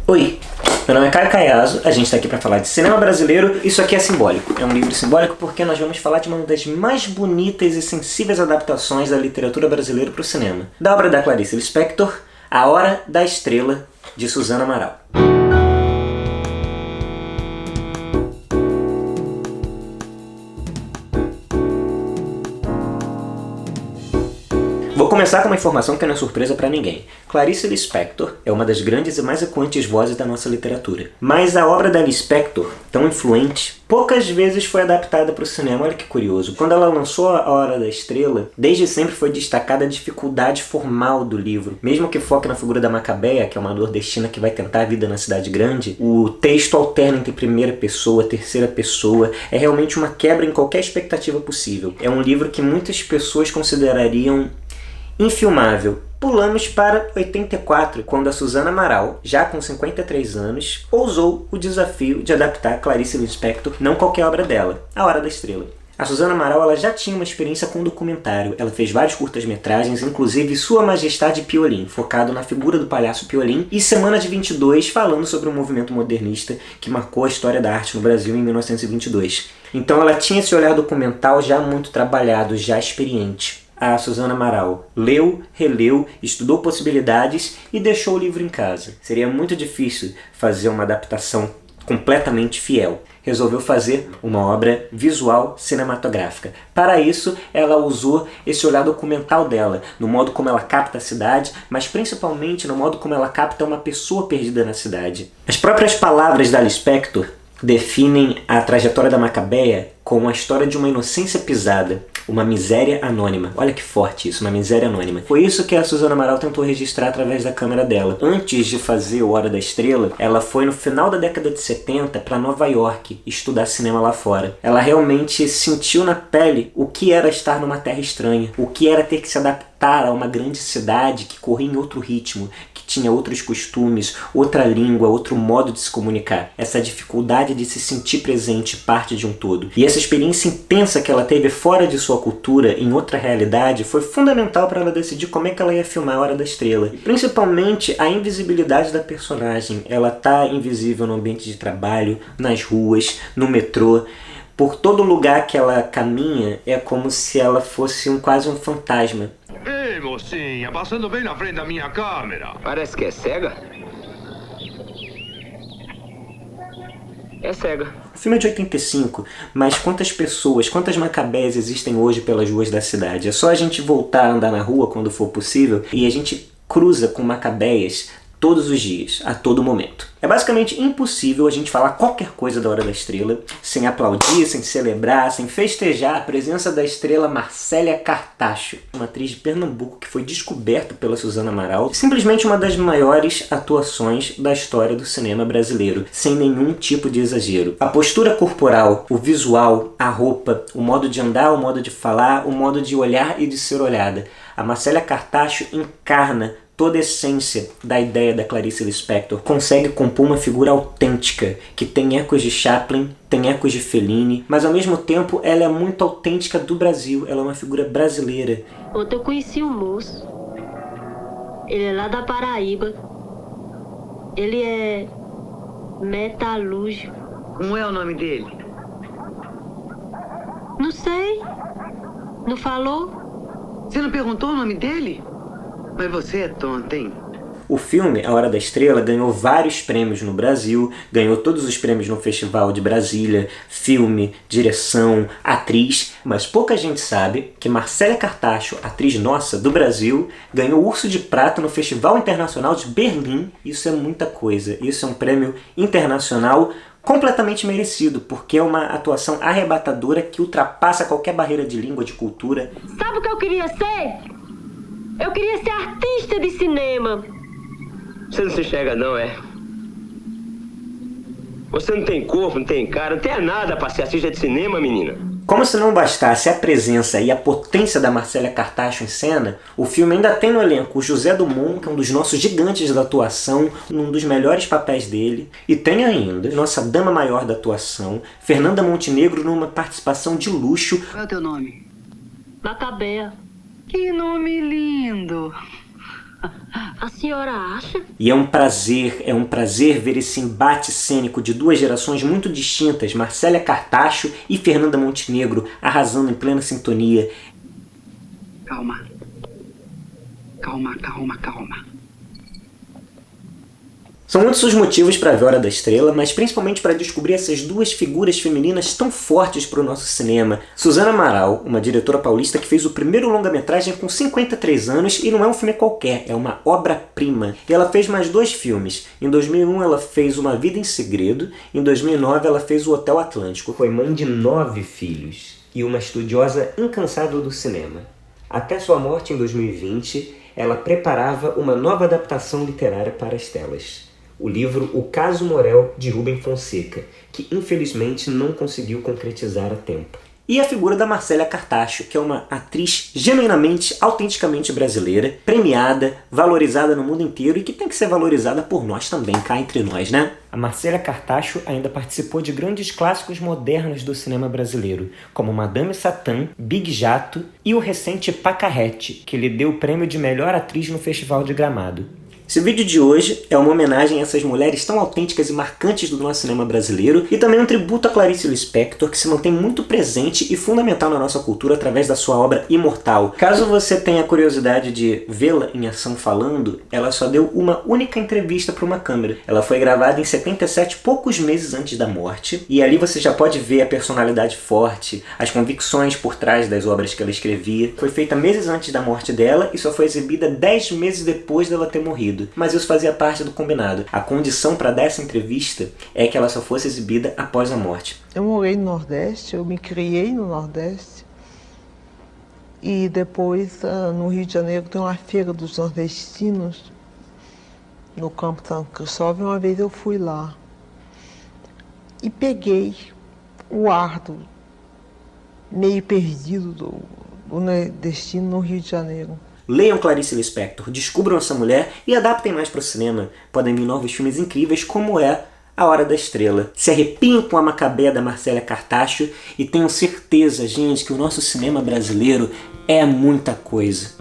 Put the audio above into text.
Oi, meu nome é Caio Caiazzo, a gente está aqui para falar de cinema brasileiro. Isso aqui é simbólico, é um livro simbólico porque nós vamos falar de uma das mais bonitas e sensíveis adaptações da literatura brasileira para o cinema. Da obra da Clarice Lispector, A Hora da Estrela, de Suzana Amaral. Vou começar com uma informação que não é surpresa para ninguém. Clarice Lispector é uma das grandes e mais ecoantes vozes da nossa literatura. Mas a obra da Lispector, tão influente, poucas vezes foi adaptada para o cinema. Olha que curioso. Quando ela lançou A Hora da Estrela, desde sempre foi destacada a dificuldade formal do livro. Mesmo que foque na figura da Macabeia, que é uma nordestina que vai tentar a vida na cidade grande, o texto alterna entre primeira pessoa, terceira pessoa. É realmente uma quebra em qualquer expectativa possível. É um livro que muitas pessoas considerariam infilmável. Pulamos para 84, quando a Suzana Amaral, já com 53 anos, ousou o desafio de adaptar Clarice Lispector, não qualquer obra dela, A Hora da Estrela. A Suzana Amaral ela já tinha uma experiência com documentário. Ela fez vários curtas-metragens, inclusive Sua Majestade Piolim, focado na figura do palhaço Piolim, e Semana de 22, falando sobre o movimento modernista que marcou a história da arte no Brasil em 1922. Então ela tinha esse olhar documental já muito trabalhado, já experiente. A Suzana Amaral leu, releu, estudou possibilidades e deixou o livro em casa. Seria muito difícil fazer uma adaptação completamente fiel. Resolveu fazer uma obra visual cinematográfica. Para isso, ela usou esse olhar documental dela, no modo como ela capta a cidade, mas principalmente no modo como ela capta uma pessoa perdida na cidade. As próprias palavras da Lispector definem a trajetória da Macabeia como a história de uma inocência pisada, uma miséria anônima. Olha que forte isso, uma miséria anônima. Foi isso que a Suzana Amaral tentou registrar através da câmera dela. Antes de fazer O Hora da Estrela, ela foi no final da década de 70 para Nova York estudar cinema lá fora. Ela realmente sentiu na pele o que era estar numa terra estranha, o que era ter que se adaptar a uma grande cidade que corria em outro ritmo, que tinha outros costumes, outra língua, outro modo de se comunicar. Essa dificuldade de se sentir presente, parte de um todo. E essa experiência intensa que ela teve fora de sua cultura, em outra realidade, foi fundamental para ela decidir como é que ela ia filmar A Hora da Estrela. E principalmente a invisibilidade da personagem. Ela tá invisível no ambiente de trabalho, nas ruas, no metrô. Por todo lugar que ela caminha, é como se ela fosse quase um fantasma. Ei, mocinha, passando bem na frente da minha câmera. Parece que é cega. É cega. O filme é de 85, mas quantas pessoas, quantas macabeias existem hoje pelas ruas da cidade? É só a gente voltar a andar na rua quando for possível e a gente cruza com macabeias todos os dias, a todo momento. É basicamente impossível a gente falar qualquer coisa da Hora da Estrela sem aplaudir, sem celebrar, sem festejar a presença da estrela Marcélia Cartacho, uma atriz de Pernambuco que foi descoberta pela Suzana Amaral, simplesmente uma das maiores atuações da história do cinema brasileiro, sem nenhum tipo de exagero. A postura corporal, o visual, a roupa, o modo de andar, o modo de falar, o modo de olhar e de ser olhada. A Marcélia Cartacho encarna toda a essência da ideia da Clarice Lispector, consegue compor uma figura autêntica, que tem ecos de Chaplin, tem ecos de Fellini, mas ao mesmo tempo ela é muito autêntica do Brasil, ela é uma figura brasileira. Ontem eu conheci um moço, ele é lá da Paraíba, ele é metalúrgico. Como é o nome dele? Não sei, não falou? Você não perguntou o nome dele? Mas você é tonta, hein? O filme, A Hora da Estrela, ganhou vários prêmios no Brasil, ganhou todos os prêmios no Festival de Brasília, filme, direção, atriz, mas pouca gente sabe que Marcélia Cartacho, atriz nossa do Brasil, ganhou o Urso de Prata no Festival Internacional de Berlim. Isso é muita coisa, isso é um prêmio internacional completamente merecido, porque é uma atuação arrebatadora que ultrapassa qualquer barreira de língua, de cultura. Sabe o que eu queria ser? Eu queria ser artista de cinema. Você não se enxerga não, é? Você não tem corpo, não tem cara, não tem nada pra ser artista de cinema, menina. Como se não bastasse a presença e a potência da Marcélia Cartacho em cena, o filme ainda tem no elenco o José Dumont, que é um dos nossos gigantes da atuação, um dos melhores papéis dele, e tem ainda nossa dama maior da atuação, Fernanda Montenegro, numa participação de luxo. Qual é o teu nome? Macabeia. Que nome lindo! A senhora acha? E é um prazer ver esse embate cênico de duas gerações muito distintas, Marcélia Cartacho e Fernanda Montenegro, arrasando em plena sintonia. Calma. Calma, calma, calma. São muitos os motivos para ver Hora da Estrela, mas principalmente para descobrir essas duas figuras femininas tão fortes para o nosso cinema. Suzana Amaral, uma diretora paulista que fez o primeiro longa-metragem com 53 anos e não é um filme qualquer, é uma obra-prima. E ela fez mais 2 filmes. Em 2001 ela fez Uma Vida em Segredo, em 2009 ela fez O Hotel Atlântico. Foi mãe de 9 filhos e uma estudiosa incansável do cinema. Até sua morte em 2020, ela preparava uma nova adaptação literária para as telas. O livro O Caso Morel, de Rubem Fonseca, que infelizmente não conseguiu concretizar a tempo. E a figura da Marcélia Cartacho, que é uma atriz genuinamente, autenticamente brasileira, premiada, valorizada no mundo inteiro e que tem que ser valorizada por nós também, cá entre nós, né? A Marcélia Cartacho ainda participou de grandes clássicos modernos do cinema brasileiro, como Madame Satã, Big Jato e o recente Pacarrete, que lhe deu o prêmio de melhor atriz no Festival de Gramado. Esse vídeo de hoje é uma homenagem a essas mulheres tão autênticas e marcantes do nosso cinema brasileiro e também um tributo a Clarice Lispector, que se mantém muito presente e fundamental na nossa cultura através da sua obra imortal. Caso você tenha curiosidade de vê-la em ação falando, ela só deu uma única entrevista para uma câmera. Ela foi gravada em 77, poucos meses antes da morte, e ali você já pode ver a personalidade forte, as convicções por trás das obras que ela escrevia. Foi feita meses antes da morte dela e só foi exibida 10 meses depois dela ter morrido. Mas isso fazia parte do combinado. A condição para dar essa entrevista é que ela só fosse exibida após a morte. Eu morei no Nordeste, eu me criei no Nordeste. E depois, no Rio de Janeiro, tem uma feira dos nordestinos, no Campo Santo Cristóvão. Uma vez eu fui lá e peguei o ar meio perdido do nordestino no Rio de Janeiro. Leiam Clarice Lispector, descubram essa mulher e adaptem mais para o cinema. Podem vir novos filmes incríveis como é A Hora da Estrela. Se arrepiem com a Macabeia da Marcélia Cartacho e tenham certeza, gente, que o nosso cinema brasileiro é muita coisa.